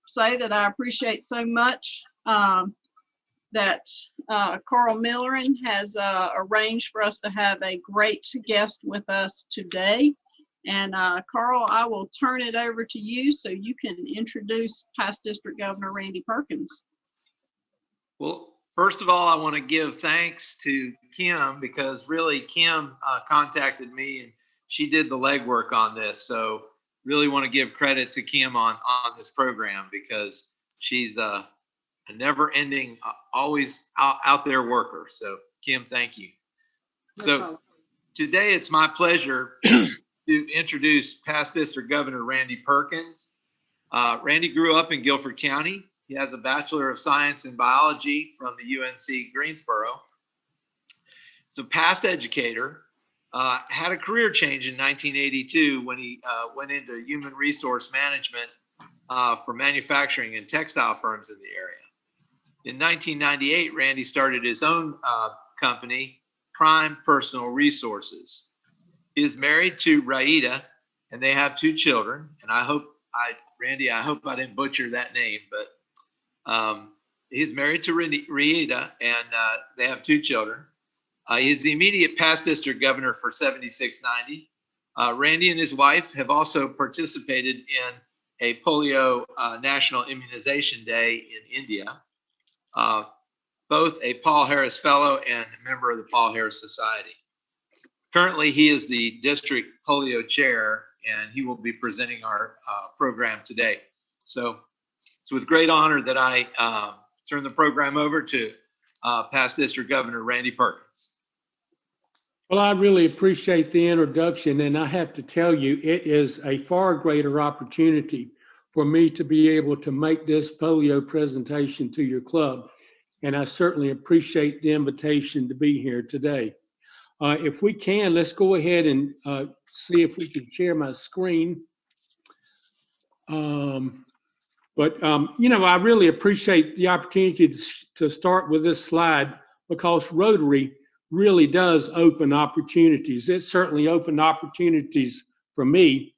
say that I appreciate so much that Carl Millerin has arranged for us to have a great guest with us today. And Carl, I will turn it over to you so you can introduce past District Governor Randy Perkins. Well, first of all, I want to give thanks to Kim, because really Kim contacted me and she did the legwork on this. So really want to give credit to Kim on this program, because she's a never-ending, always out there worker. So Kim, thank you. So today it's my pleasure to introduce past District Governor Randy Perkins. Randy grew up in Guilford County. He has a Bachelor of Science in Biology from the UNC Greensboro. He's a past educator, had a career change in 1982 when he went into human resource management for manufacturing and textile firms in the area. In 1998, Randy started his own company, Prime Personal Resources. He is married to Raida, and they have 2 children. And Randy, I hope I didn't butcher that name, but he's married to Raida, and they have 2 children. He's the immediate past district governor for 7690. Randy and his wife have also participated in a polio national immunization day in India. Both a Paul Harris Fellow and a member of the Paul Harris Society. Currently, he is the district polio chair, and he will be presenting our program today. So it's with great honor that I turn the program over to past District Governor Randy Perkins. Well, I really appreciate the introduction, and I have to tell you, it is a far greater opportunity for me to be able to make this polio presentation to your club, and I certainly appreciate the invitation to be here today. If we can, let's go ahead and see if we can share my screen. You know, I really appreciate the opportunity to start with this slide, because Rotary really does open opportunities. It certainly opened opportunities for me.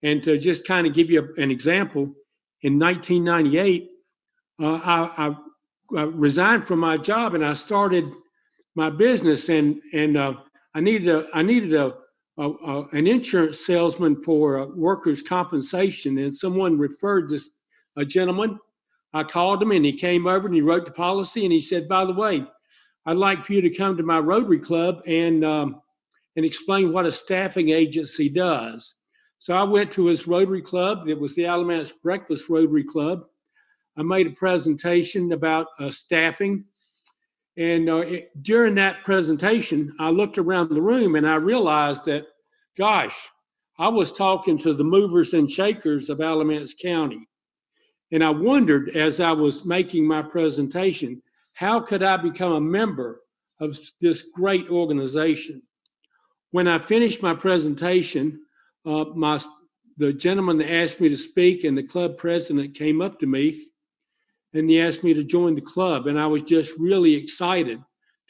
And to just kind of give you an example, in 1998, I resigned from my job and I started my business, and I needed an insurance salesman for workers' compensation, and someone referred this a gentleman. I called him and he came over and he wrote the policy, and he said, by the way, I'd like for you to come to my Rotary Club and explain what a staffing agency does. So I went to his Rotary Club. It was the Alamance Breakfast Rotary Club. I made a presentation about staffing. And during that presentation, I looked around the room and I realized that, gosh, I was talking to the movers and shakers of Alamance County. And I wondered, as I was making my presentation, how could I become a member of this great organization? When I finished my presentation, the gentleman that asked me to speak and the club president came up to me and he asked me to join the club. And I was just really excited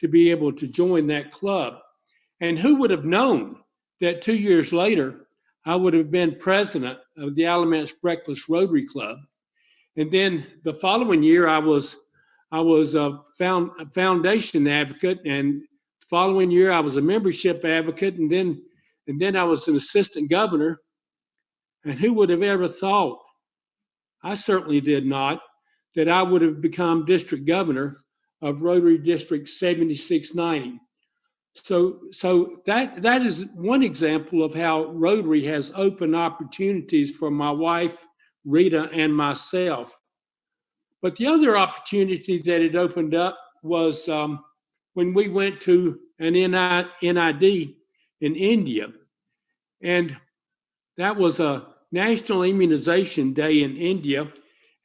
to be able to join that club. And who would have known that 2 years later, I would have been president of the Alamance Breakfast Rotary Club. And then the following year, I was a foundation advocate, and the following year I was a membership advocate, and then I was an assistant governor. And who would have ever thought, I certainly did not, that I would have become district governor of Rotary District 7690. So that is one example of how Rotary has opened opportunities for my wife, Rita, and myself. But the other opportunity that it opened up was when we went to an NID in India. And that was a National Immunization Day in India.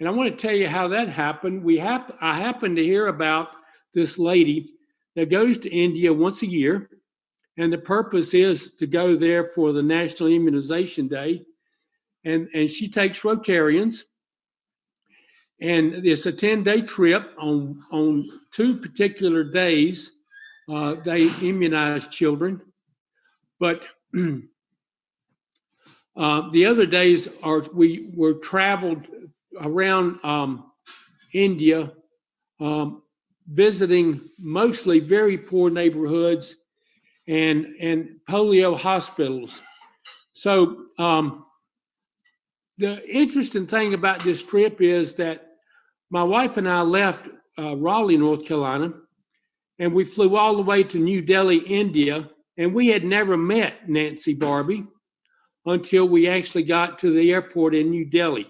And I want to tell you how that happened. I happened to hear about this lady that goes to India once a year. And the purpose is to go there for the National Immunization Day. And she takes Rotarians. And it's a 10-day trip. On 2 particular days, they immunize children. But the other days we were traveled around India, visiting mostly very poor neighborhoods and polio hospitals. So the interesting thing about this trip is that my wife and I left Raleigh, North Carolina, and we flew all the way to New Delhi, India, and we had never met Nancy Barbie until we actually got to the airport in New Delhi.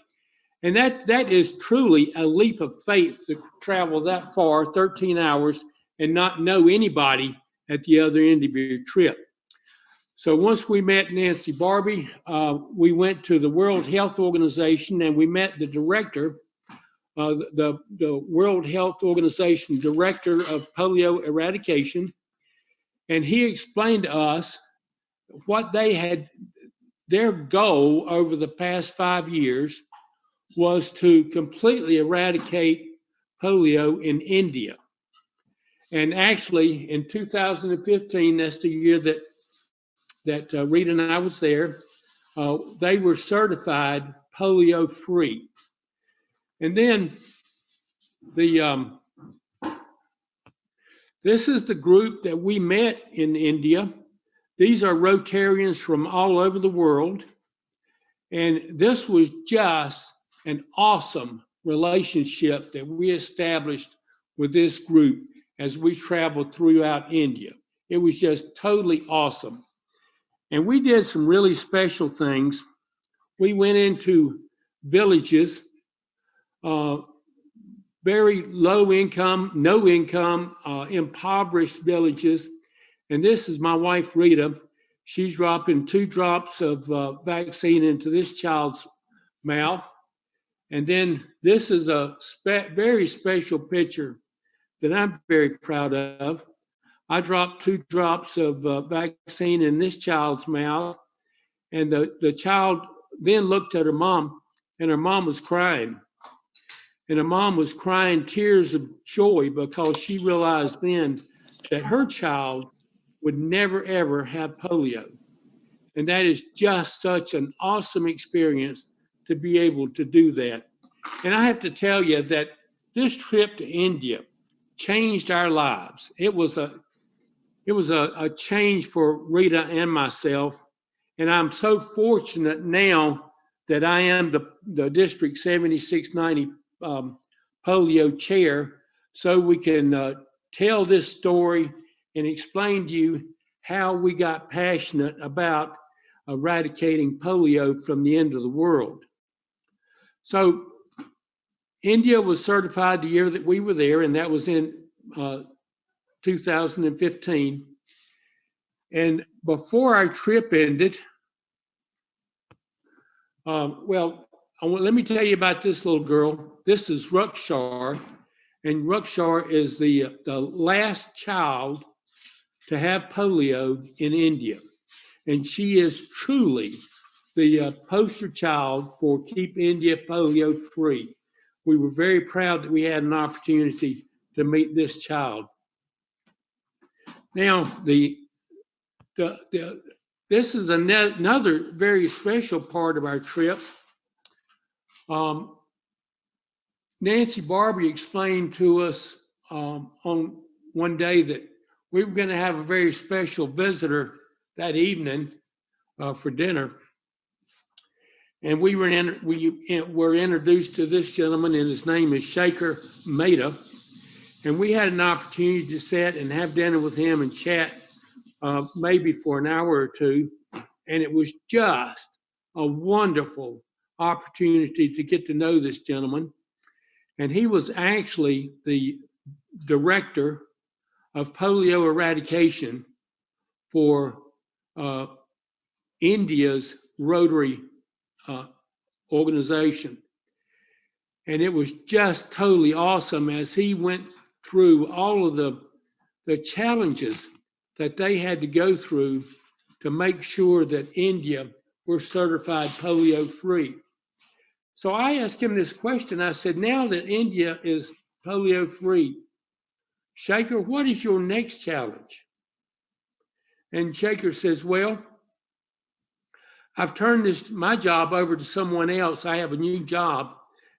And that is truly a leap of faith to travel that far, 13 hours, and not know anybody at the other end of your trip. So once we met Nancy Barbie, we went to the World Health Organization and we met the director, the World Health Organization director of polio eradication. And he explained to us what they had, their goal over the past 5 years was to completely eradicate polio in India. And actually, in 2015, that's the year that Rita and I was there, they were certified polio free. And then this is the group that we met in India. These are Rotarians from all over the world. And this was just an awesome relationship that we established with this group as we traveled throughout India. It was just totally awesome. And we did some really special things. We went into villages, very low income, no income, impoverished villages. And this is my wife, Rita. She's dropping 2 drops of vaccine into this child's mouth. And then this is a very special picture that I'm very proud of. I dropped 2 drops of vaccine in this child's mouth. And the child then looked at her mom, and her mom was crying. And her mom was crying tears of joy because she realized then that her child would never, ever have polio. And that is just such an awesome experience to be able to do that. And I have to tell you that this trip to India changed our lives. It was a change for Rita and myself. And I'm so fortunate now that I am the District 7690 polio chair, so we can tell this story and explain to you how we got passionate about eradicating polio from the end of the world. So India was certified the year that we were there, and that was in 2015. And before our trip ended, let me tell you about this little girl. This is Rukshar, and Rukshar is the last child to have polio in India. And she is truly the poster child for Keep India Polio Free. We were very proud that we had an opportunity to meet this child. Now, this is another very special part of our trip. Nancy Barbie explained to us on one day that we were going to have a very special visitor that evening for dinner. And we were introduced to this gentleman, and his name is Shaker Mehta. And we had an opportunity to sit and have dinner with him and chat maybe for an hour or two. And it was just a wonderful opportunity to get to know this gentleman. And he was actually the director of polio eradication for India's Rotary organization. And it was just totally awesome as he went through all of the challenges that they had to go through to make sure that India were certified polio free. So I asked him this question. I said, now that India is polio free, Shaker, what is your next challenge? And Shaker says, well, I've turned my job over to someone else. I have a new job,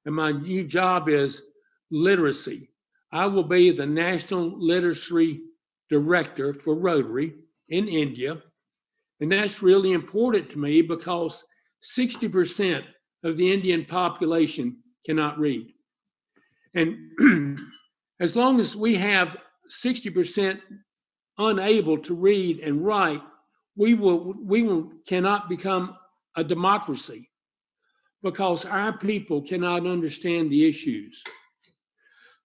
and my new job is literacy. I will be the National Literacy Director for Rotary in India. And that's really important to me because 60% of the Indian population cannot read. And as long as we have 60% unable to read and write, we cannot become a democracy because our people cannot understand the issues.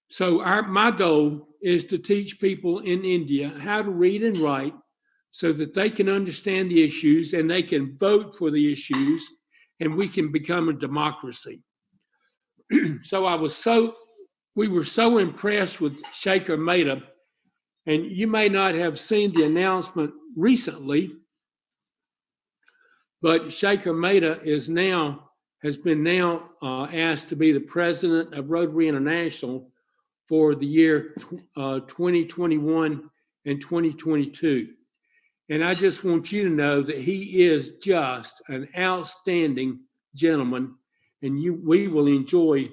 So my goal is to teach people in India how to read and write so that they can understand the issues and they can vote for the issues and we can become a democracy. So we were so impressed with Shekhar Mehta, and you may not have seen the announcement recently, but Shekhar Mehta has been asked to be the president of Rotary International for the year 2021 and 2022. And I just want you to know that he is just an outstanding gentleman, and we will enjoy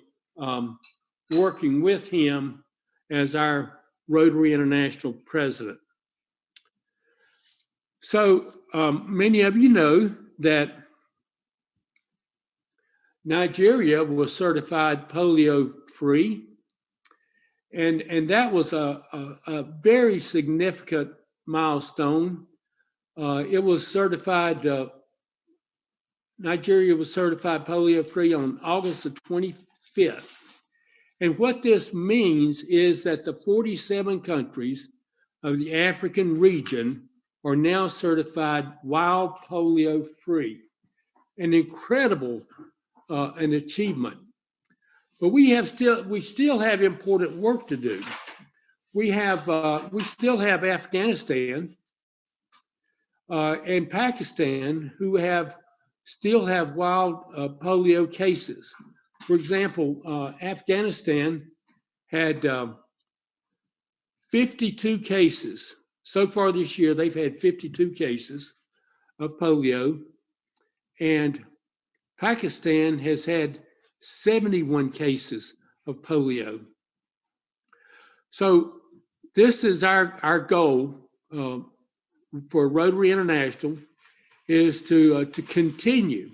working with him as our Rotary International president. So many of you know that Nigeria was certified polio free, and that was a very significant milestone. It was certified, Nigeria was certified polio free on August the 25th. And what this means is that the 47 countries of the African region are now certified wild polio free. An incredible an achievement. But we still have important work to do. We still have Afghanistan and Pakistan who still have wild polio cases. For example, Afghanistan had 52 cases. So far this year, they've had 52 cases of polio, and Pakistan has had 71 cases of polio. So this is our goal for Rotary International, is to continue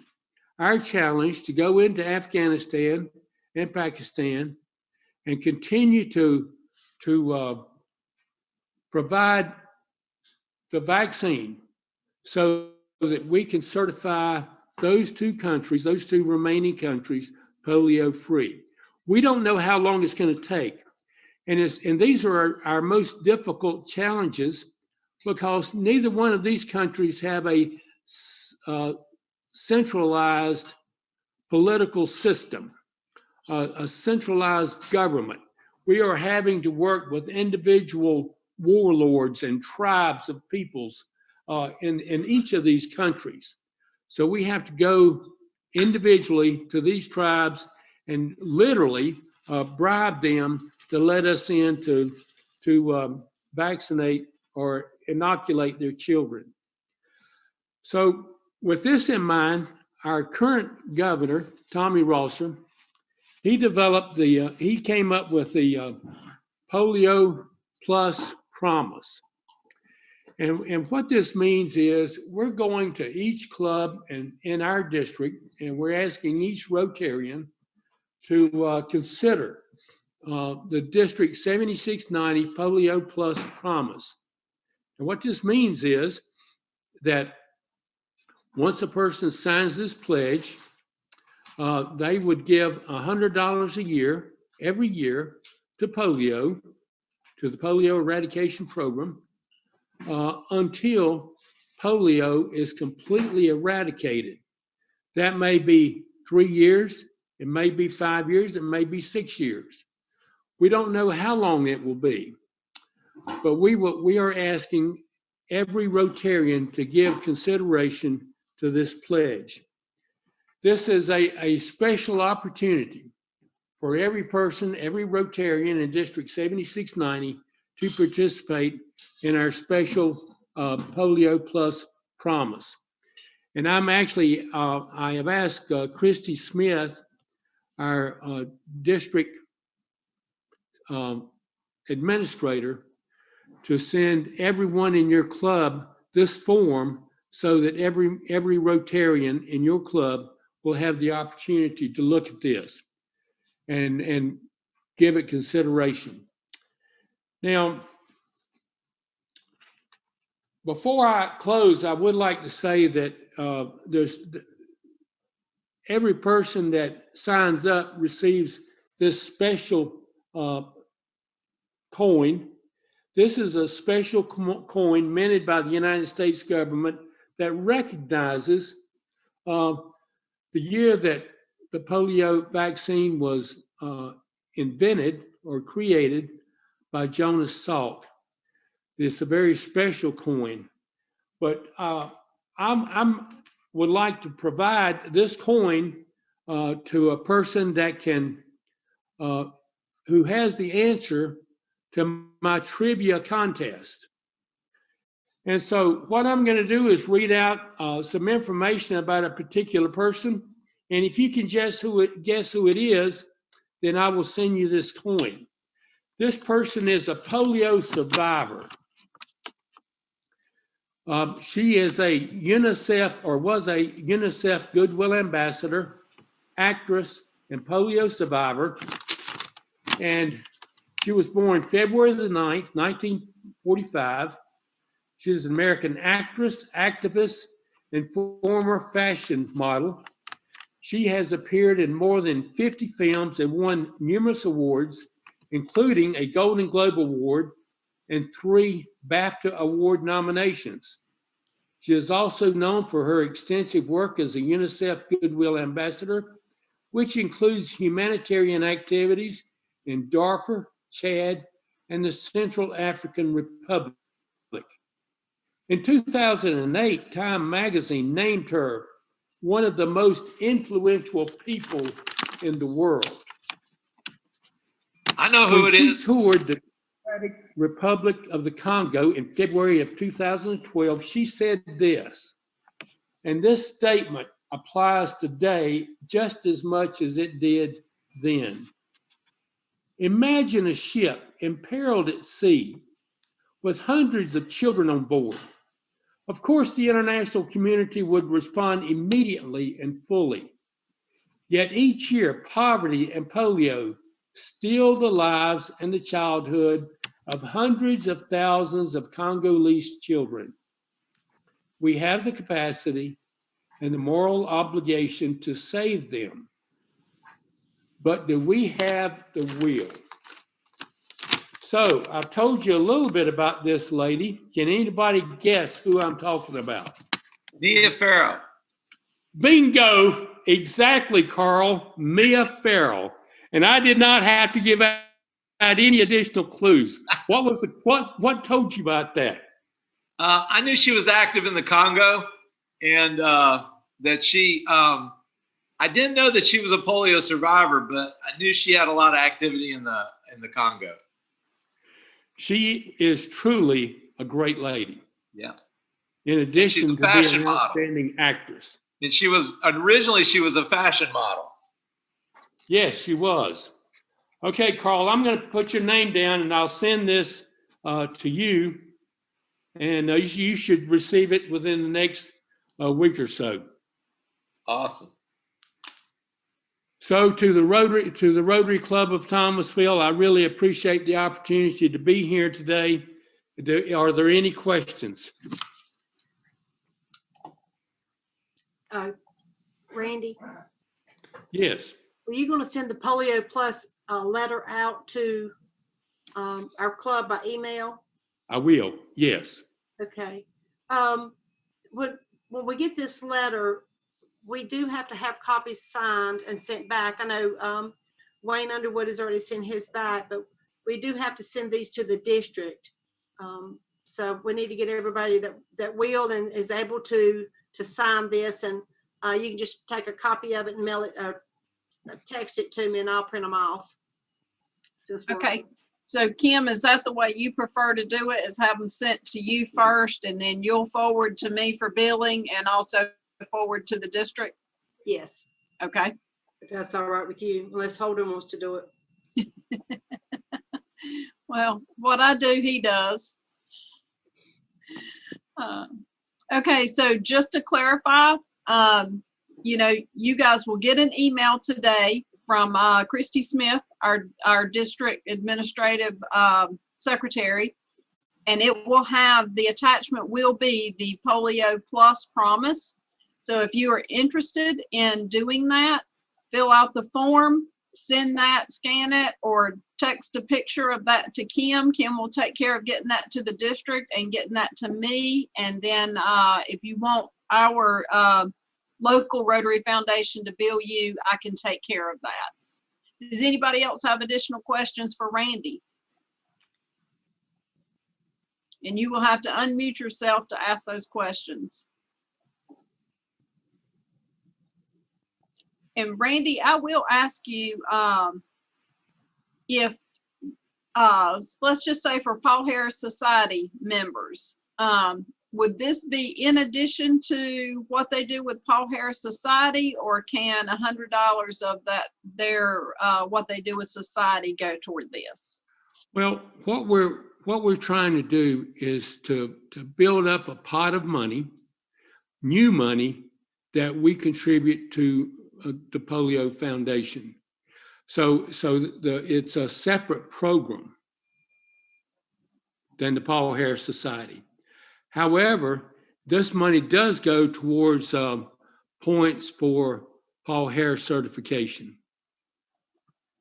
our challenge to go into Afghanistan and Pakistan and continue to provide the vaccine so that we can certify those two remaining countries, polio free. We don't know how long it's going to take. And these are our most difficult challenges because neither one of these countries have a centralized political system, a centralized government. We are having to work with individual warlords and tribes of peoples in each of these countries. So we have to go individually to these tribes and literally bribe them to let us in to vaccinate or inoculate their children. So with this in mind, our current governor, Tommy Rosser, he came up with the Polio Plus Promise. And what this means is we're going to each club and in our district, and we're asking each Rotarian to consider the District 7690 Polio Plus Promise. And what this means is that once a person signs this pledge, they would give $100 a year, every year, to polio, to the polio eradication program, until polio is completely eradicated. That may be 3 years, it may be 5 years, it may be 6 years. We don't know how long it will be, but we are asking every Rotarian to give consideration to this pledge. This is a special opportunity for every person, every Rotarian in District 7690 to participate in our special Polio Plus Promise. And I have asked Christy Smith our district administrator to send everyone in your club this form so that every Rotarian in your club will have the opportunity to look at this and give it consideration. Now, before I close, I would like to say that every person that signs up receives this special coin. This is a special coin minted by the United States government that recognizes the year that the polio vaccine was invented or created by Jonas Salk. It's a very special coin, but I'm would like to provide this coin to a person that can who has the answer to my trivia contest. And so what I'm going to do is read out some information about a particular person, and if you can guess who it is, then I will send you this coin. This person is a polio survivor. She is a UNICEF, or was a UNICEF Goodwill Ambassador, actress, and polio survivor. And she was born February the 9th, 1945. She is an American actress, activist, and former fashion model. She has appeared in more than 50 films and won numerous awards, including a Golden Globe Award and 3 BAFTA Award nominations. She is also known for her extensive work as a UNICEF Goodwill Ambassador, which includes humanitarian activities in Darfur, Chad, and the Central African Republic. In 2008, Time magazine named her one of the most influential people in the world. I know who it is. She toured the Democratic Republic of the Congo in February of 2012. She said this, and this statement applies today just as much as it did then. Imagine a ship imperiled at sea with hundreds of children on board. Of course, the international community would respond immediately and fully. Yet each year, poverty and polio steal the lives and the childhood of hundreds of thousands of Congolese children. We have the capacity and the moral obligation to save them. But do we have the will? So I've told you a little bit about this lady. Can anybody guess who I'm talking about? Mia Farrow. Bingo! Exactly, Carl. Mia Farrow. And I did not have to give out any additional clues. What told you about that? I knew she was active in the Congo, and that she. I didn't know that she was a polio survivor, but I knew she had a lot of activity in the Congo. She is truly a great lady. Yeah. In addition to being an outstanding actress. And she was originally a fashion model. Yes, she was. Okay, Carl, I'm going to put your name down and I'll send this to you. And you should receive it within the next week or so. Awesome. So to the Rotary Club of Thomasville, I really appreciate the opportunity to be here today. Are there any questions? Randy? Yes. Are you going to send the Polio Plus letter out to our club by email? I will, yes. Okay. When we get this letter, we do have to have copies signed and sent back. I know Wayne Underwood has already sent his back, but we do have to send these to the district. So we need to get everybody that will and is able to sign this, and you can just take a copy of it and mail it or text it to me and I'll print them off. Okay. So Kim, is that the way you prefer to do it, is have them sent to you first and then you'll forward to me for billing and also forward to the district? Yes. Okay. If that's all right with you, unless Holden wants to do it. Well, what I do, he does. Okay, so just to clarify, you know, you guys will get an email today from Christy Smith, our district administrative secretary, and it will have, the attachment will be the Polio Plus promise. So if you are interested in doing that, fill out the form, send that, scan it, or text a picture of that to Kim. Kim will take care of getting that to the district and getting that to me. And then if you want our local Rotary Foundation to bill you, I can take care of that. Does anybody else have additional questions for Randy? And you will have to unmute yourself to ask those questions. And Randy, I will ask you if, let's just say for Paul Harris Society members, would this be in addition to what they do with Paul Harris Society, or can $100 of that, what they do with society, go toward this? Well, what we're trying to do is to build up a pot of money, new money, that we contribute to the Polio Foundation. So it's a separate program than the Paul Harris Society. However, this money does go towards points for Paul Harris certification.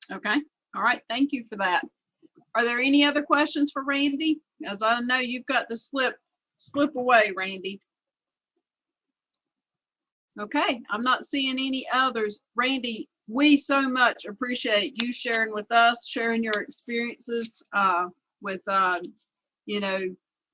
Okay, all right, thank you for that. Are there any other questions for Randy? As I know you've got to slip away, Randy. Okay, I'm not seeing any others. Randy, we so much appreciate you sharing with us, sharing your experiences with, you know,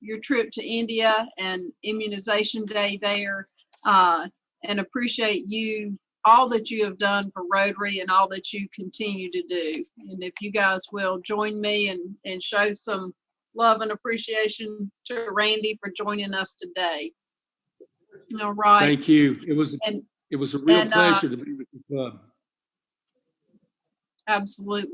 your trip to India and immunization day there, and appreciate you, all that you have done for Rotary and all that you continue to do. And if you guys will join me and show some love and appreciation to Randy for joining us today. All right. Thank you. It was a real pleasure to be with the club. Absolutely.